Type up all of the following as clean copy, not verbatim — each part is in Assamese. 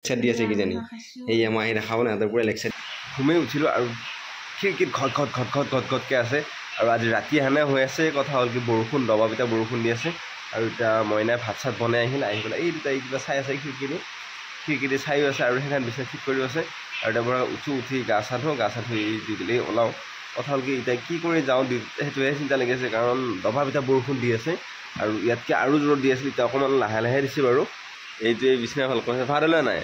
লেকচাৰ দি আছে কিজানি এইয়া মই আহি দেখাব না পুৰা লেকচাৰ ঘুমেই উঠিলোঁ আৰু খিৰিকীত ঘট ঘট ঘট ঘট ঘট ঘটকৈ আছে আৰু আজি ৰাতি হানে হৈ আছে কথা হ'ল কি বৰষুণ দবাপিটা বৰষুণ দি আছে আৰু এতিয়া মইনাই ভাত চাত বনাই আহিল আহি পেলাই এই দুটা কিবা চাই আছে খিৰিকীতে চাইও আছে আৰু সেইখন বিচনা ঠিক কৰিও আছে আৰু তাৰ পৰা উঠি গা চা ধুই দি পেলাই ওলাওঁ কথা হ'ল কি এতিয়া কি কৰি যাওঁ সেইটোহে চিন্তা লাগি আছে কাৰণ দবাপিটা বৰষুণ দি আছে আৰু ইয়াতকৈ আৰু জোৰত দি আছিল এতিয়া অকণমান লাহে লাহে দিছে বাৰু এইটোৱে বিচনা ভাল কৰিছে ভাত হ'লে নাই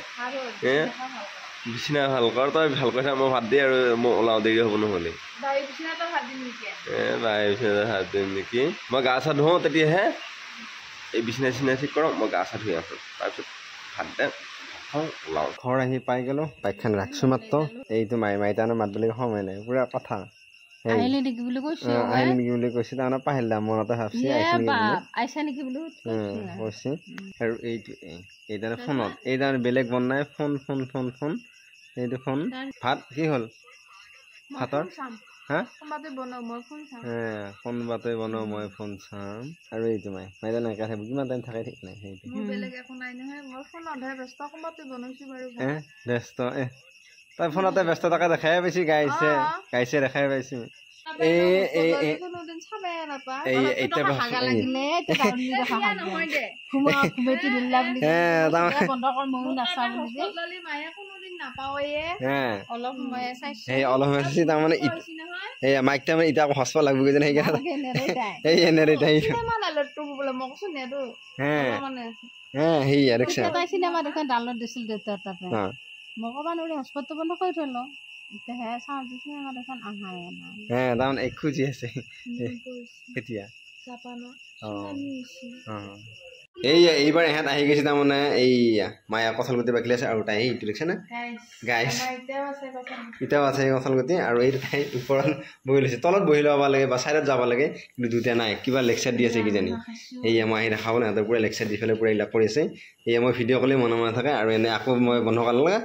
বিচনা ভাল কৰ তই ভাল কৈছা মই ভাত দি আৰু মই ওলাওঁ দেৰি হ'ব নহ'লে বাই বিচনাতে ভাত দিম নেকি মই গা চা ধুওঁ তেতিয়াহে এই বিচনা চিচনা ঠিক কৰোঁ মই গা চা ধুই আছোঁ তাৰপিছত ভাত দে ওলাওঁ ঘৰ আহি পাই গ'লোঁ বাইকখন ৰাখিছোঁ মাত্ৰ এইটো মাইতানৰ মাত বুলি সময় নাই পুৰা কথা আহিলে নেকি বুলি কৈছে তাৰমানে পাহিলা মনতে ভাবছি কৈছে আৰু এইটো ফোনত এইদানে বেলেগ বনাই ফোন এইটো ফোন ভাত কি হ'ল ভাতৰ হা কোনোবাতে বনাও মই ফোন চাম আৰু এইটো মাইদানে একা থাকিব কিমান টাইম থাকে ঠিক নাই সেইটো ব্যস্ত তই ফোনতে ব্যস্ত থকা দেখাই পাইছি গাইছে দেখাই পাইছি তাৰমানে মাইক তাৰমানে এতিয়া হচপা লাগব যেন তাৰমানে এক খুজি আছে কেতিয়া এইবাৰ ইহঁত আহি গৈছে তাৰমানে এইয়া মায়া কঁঠাল গুটি বাকলি আছে আৰু তাই এইটো দেখিছে না গাইছ এতিয়াও আছে কঁঠাল গুটি আৰু এইটো তাই ওপৰত বহি লৈছে তলত বহি ল'ব লাগে বা ছাইডত যাব লাগে কিন্তু দুটা নাই কিবা লেকচাৰ দি আছে কিজানি এইয়া মই আহি দেখাব না পুৰা লেকচাৰ দি পেলাই পুৰা এইবিলাক কৰি আছে এইয়া মই ভিডিঅ' কলেই মনে থাকে আৰু এনে আকৌ মই বন্ধ কৰাৰ লগে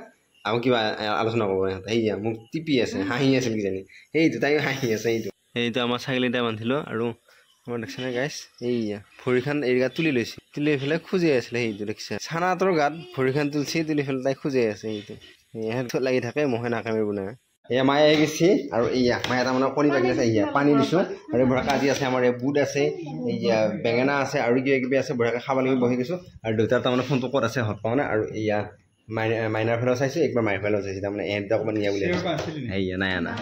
আকৌ কিবা আলোচনা কৰিব ইহঁতে এইয়া মোক টিপি আছে হাঁহি আছিল কিজানি সেইটো তাইও হাঁহি আছে এইটো আমাৰ ছাগলীটা বান্ধিলোঁ আৰু আমাৰ দেখিছেনে গাইছ এইয়া ভৰিখন এই গাত তুলি লৈছে তুলি পেলাই খুজি আছিলে সেইটো দেখিছে চানাটোৰ গাত ভৰিখন তুলি পেলাই তাই খুজি আছে সেইটো লাগি থাকে মহে নাকামিব না এয়া মায়ে আহি গৈছে আৰু এইয়া মায়ে তাৰমানে কণী পাকি আছে এইয়া পানী দিছোঁ আৰু ভৰা কাজি আছে আমাৰ এই বুট আছে এইয়া বেঙেনা আছে আৰু কিবা আছে ভৰাকে খাব লাগি বহি গৈছোঁ আৰু দেউতাৰ তাৰমানে ফোনটো ক'ত আছে হত পাওঁ না আৰু এইয়া মাইনাৰ ফালেও চাইছোঁ একবাৰ মাইৰ ফালেও চাইছোঁ তাৰমানে এহেঁত অকণমান নিয়া বুলি এইয়া নাই আনা